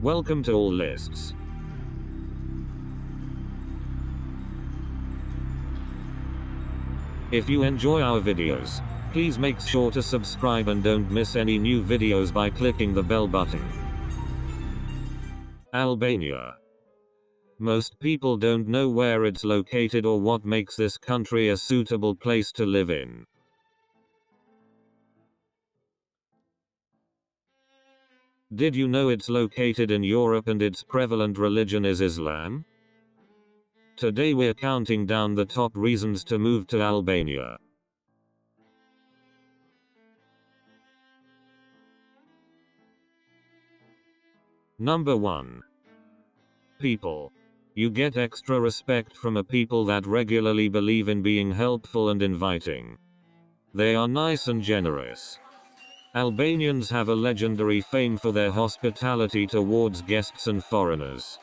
Welcome to all lists. If you enjoy our videos, please make sure to subscribe and don't miss any new videos by clicking the bell button. Albania. Most people don't know where it's located or what makes this country a suitable place to live in. Did you know it's located in Europe and its prevalent religion is Islam? Today we're counting down the top reasons to move to Albania. Number 1. People. You get extra respect from a people that regularly believe in being helpful and inviting. They are nice and generous. Albanians have a legendary fame for their hospitality towards guests and foreigners.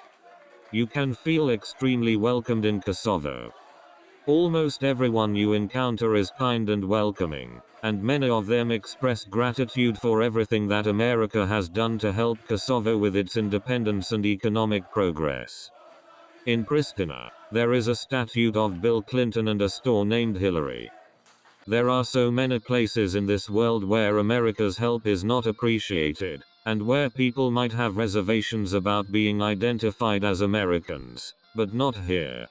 You can feel extremely welcomed in Kosovo. Almost everyone you encounter is kind and welcoming, and many of them express gratitude for everything that America has done to help Kosovo with its independence and economic progress. In Pristina, there is a statue of Bill Clinton and a store named Hillary. There are so many places in this world where America's help is not appreciated, and where people might have reservations about being identified as Americans, but not here.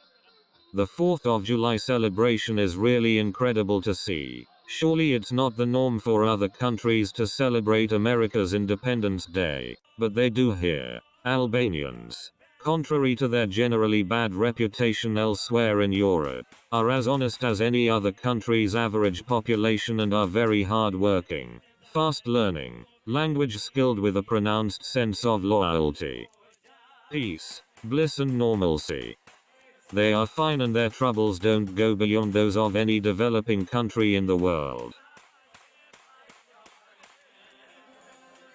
The 4th of July celebration is really incredible to see. Surely it's not the norm for other countries to celebrate America's Independence Day, but they do here. Albanians, contrary to their generally bad reputation elsewhere in Europe, are as honest as any other country's average population and are very hard-working, fast-learning, language-skilled with a pronounced sense of loyalty, peace, bliss and normalcy. They are fine and their troubles don't go beyond those of any developing country in the world.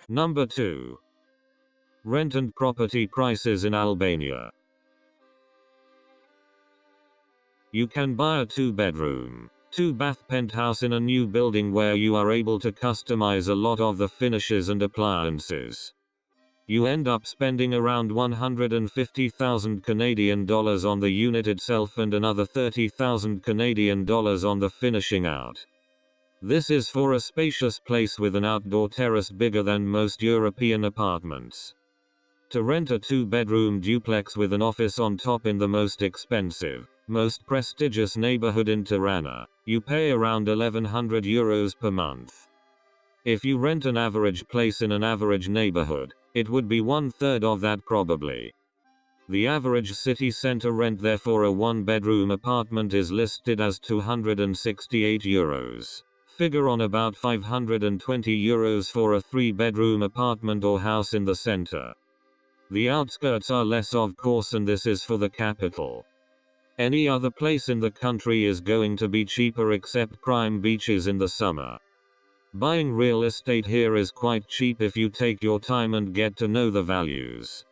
Number 2. Rent and property prices in Albania. You can buy a 2-bedroom, 2-bath penthouse in a new building where you are able to customize a lot of the finishes and appliances. You end up spending around 150,000 Canadian dollars on the unit itself and another 30,000 Canadian dollars on the finishing out. This is for a spacious place with an outdoor terrace bigger than most European apartments. To rent a 2-bedroom duplex with an office on top in the most expensive, most prestigious neighborhood in Tirana, you pay around €1,100 per month. If you rent an average place in an average neighborhood, it would be 1/3 of that probably. The average city center rent there for a 1-bedroom apartment is listed as €268. Figure on about €520 for a 3-bedroom apartment or house in the center. The outskirts are less of course, and this is for the capital. Any other place in the country is going to be cheaper except prime beaches in the summer. Buying real estate here is quite cheap if you take your time and get to know the values.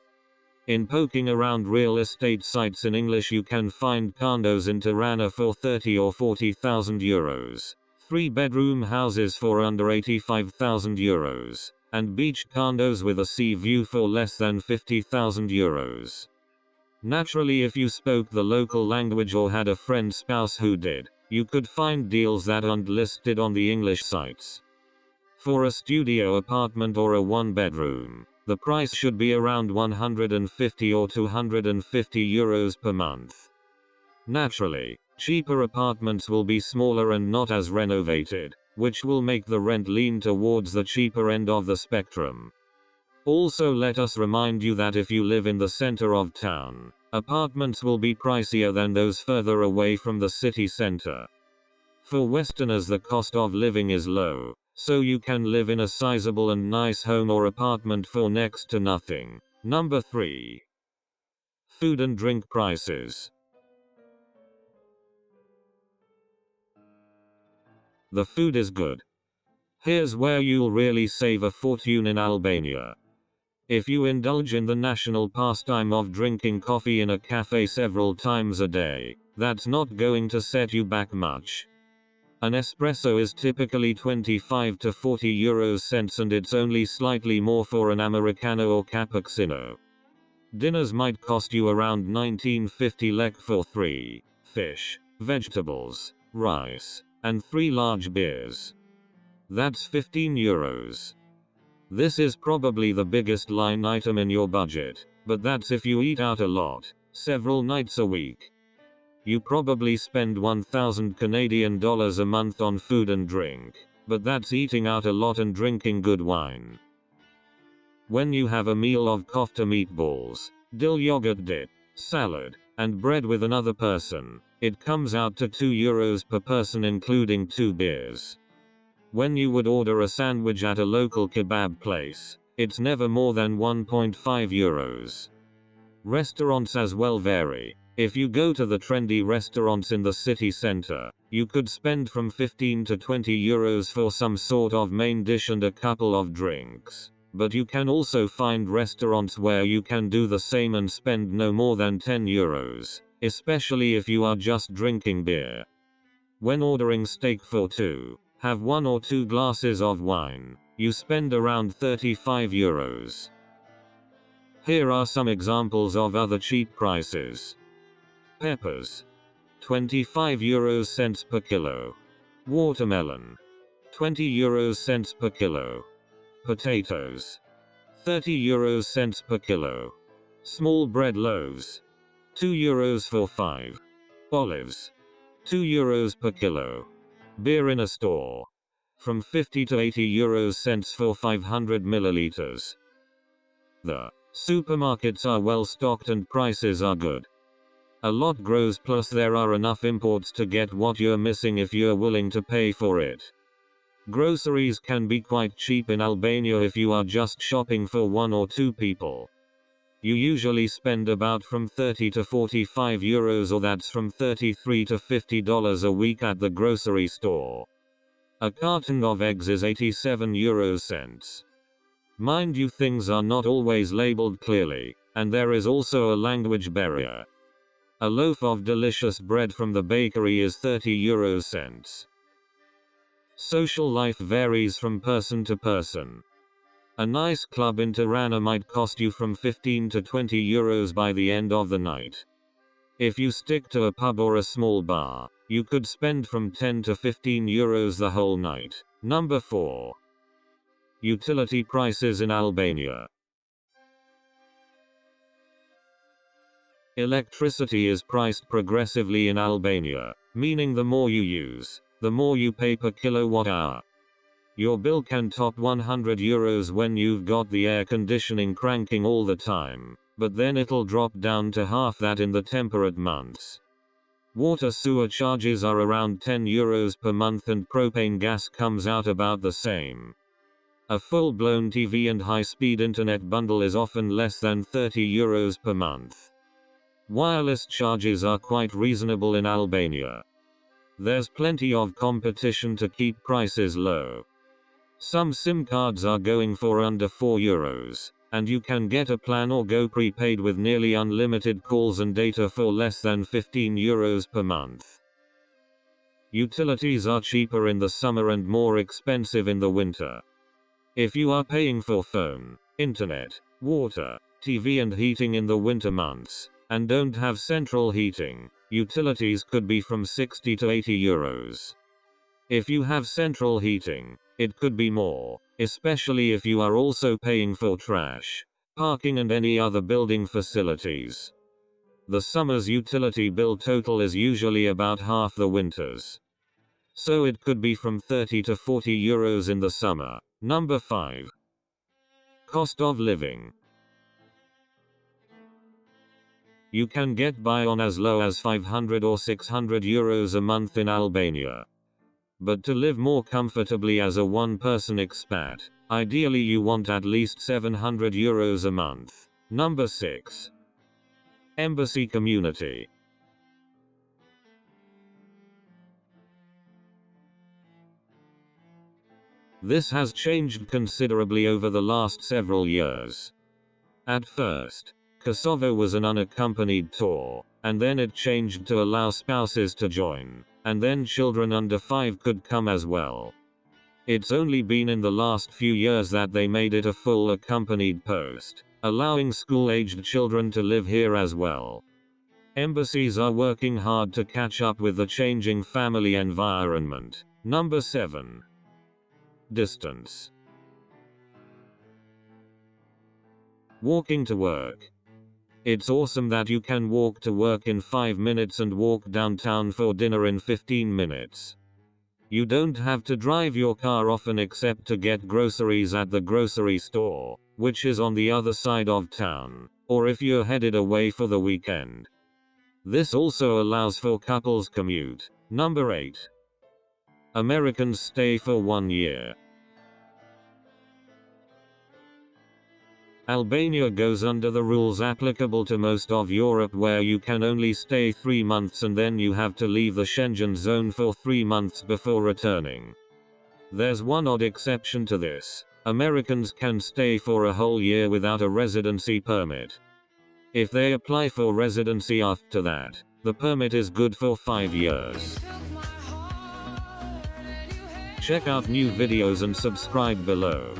In poking around real estate sites in English, you can find condos in Tirana for €30,000 or €40,000, 3-bedroom houses for under €85,000, and beach condos with a sea view for less than €50,000. Naturally, if you spoke the local language or had a friend spouse who did, you could find deals that aren't listed on the English sites. For a studio apartment or a 1-bedroom, the price should be around €150 or €250 per month. Naturally, cheaper apartments will be smaller and not as renovated, which will make the rent lean towards the cheaper end of the spectrum. Also, let us remind you that if you live in the center of town, apartments will be pricier than those further away from the city center. For Westerners, the cost of living is low, so you can live in a sizable and nice home or apartment for next to nothing. Number 3. Food and drink prices. The food is good. Here's where you'll really save a fortune in Albania. If you indulge in the national pastime of drinking coffee in a cafe several times a day, that's not going to set you back much. An espresso is typically 25 to 40 euros cents, and it's only slightly more for an Americano or cappuccino. Dinners might cost you around 1950 lek for 3 fish, vegetables, rice, and 3 large beers. That's 15 euros. This is probably the biggest line item in your budget, but that's if you eat out a lot, several nights a week. You probably spend 1,000 Canadian dollars a month on food and drink, but that's eating out a lot and drinking good wine. When you have a meal of kofta meatballs, dill yogurt dip, salad, and bread with another person, it comes out to 2 euros per person including 2 beers. When you would order a sandwich at a local kebab place, it's never more than 1.5 euros. Restaurants as well vary. If you go to the trendy restaurants in the city center, you could spend from 15 to 20 euros for some sort of main dish and a couple of drinks. But you can also find restaurants where you can do the same and spend no more than 10 euros, especially if you are just drinking beer. When ordering steak for 2, have 1 or 2 glasses of wine, you spend around 35 euros. Here are some examples of other cheap prices. Peppers, 25 euros cents per kilo. Watermelon, 20 euros cents per kilo. Potatoes, 30 euros cents per kilo. Small bread loaves, 2 euros for 5. Olives, 2 euros per kilo. Beer in a store, from 50 to 80 euros cents for 500 milliliters. The supermarkets are well stocked and prices are good. A lot grows, plus there are enough imports to get what you're missing if you're willing to pay for it. Groceries can be quite cheap in Albania if you are just shopping for 1 or 2 people. You usually spend about from 30 to 45 euros, or that's from $33 to $50 a week at the grocery store. A carton of eggs is 87 euro cents. Mind you, things are not always labeled clearly, and there is also a language barrier. A loaf of delicious bread from the bakery is 30 euro cents. Social life varies from person to person. A nice club in Tirana might cost you from 15 to 20 euros by the end of the night. If you stick to a pub or a small bar, you could spend from 10 to 15 euros the whole night. Number 4. Utility prices in Albania. Electricity is priced progressively in Albania, meaning the more you use, the more you pay per kilowatt hour. Your bill can top 100 euros when you've got the air conditioning cranking all the time, but then it'll drop down to half that in the temperate months. Water sewer charges are around 10 euros per month, and propane gas comes out about the same. A full-blown TV and high-speed internet bundle is often less than 30 euros per month. Wireless charges are quite reasonable in Albania. There's plenty of competition to keep prices low. Some SIM cards are going for under 4 euros, and you can get a plan or go prepaid with nearly unlimited calls and data for less than 15 euros per month. Utilities are cheaper in the summer and more expensive in the winter. If you are paying for phone, internet, water, TV and heating in the winter months, and don't have central heating, utilities could be from 60 to 80 euros. If you have central heating, it could be more, especially if you are also paying for trash, parking and any other building facilities. The summer's utility bill total is usually about half the winter's. So it could be from 30 to 40 euros in the summer. Number 5. Cost of living. You can get by on as low as 500 or 600 euros a month in Albania. But to live more comfortably as a one-person expat, ideally you want at least 700 euros a month. Number 6. Embassy community. This has changed considerably over the last several years. At first, Kosovo was an unaccompanied tour, and then it changed to allow spouses to join, and then children under 5 could come as well. It's only been in the last few years that they made it a full accompanied post, allowing school-aged children to live here as well. Embassies are working hard to catch up with the changing family environment. Number 7. Distance. Walking to work. It's awesome that you can walk to work in 5 minutes and walk downtown for dinner in 15 minutes. You don't have to drive your car often except to get groceries at the grocery store, which is on the other side of town, or if you're headed away for the weekend. This also allows for couples commute. Number 8. Americans stay for 1 year. Albania goes under the rules applicable to most of Europe where you can only stay 3 months and then you have to leave the Schengen zone for 3 months before returning. There's one odd exception to this. Americans can stay for a whole year without a residency permit. If they apply for residency after that, the permit is good for 5 years. Check out new videos and subscribe below.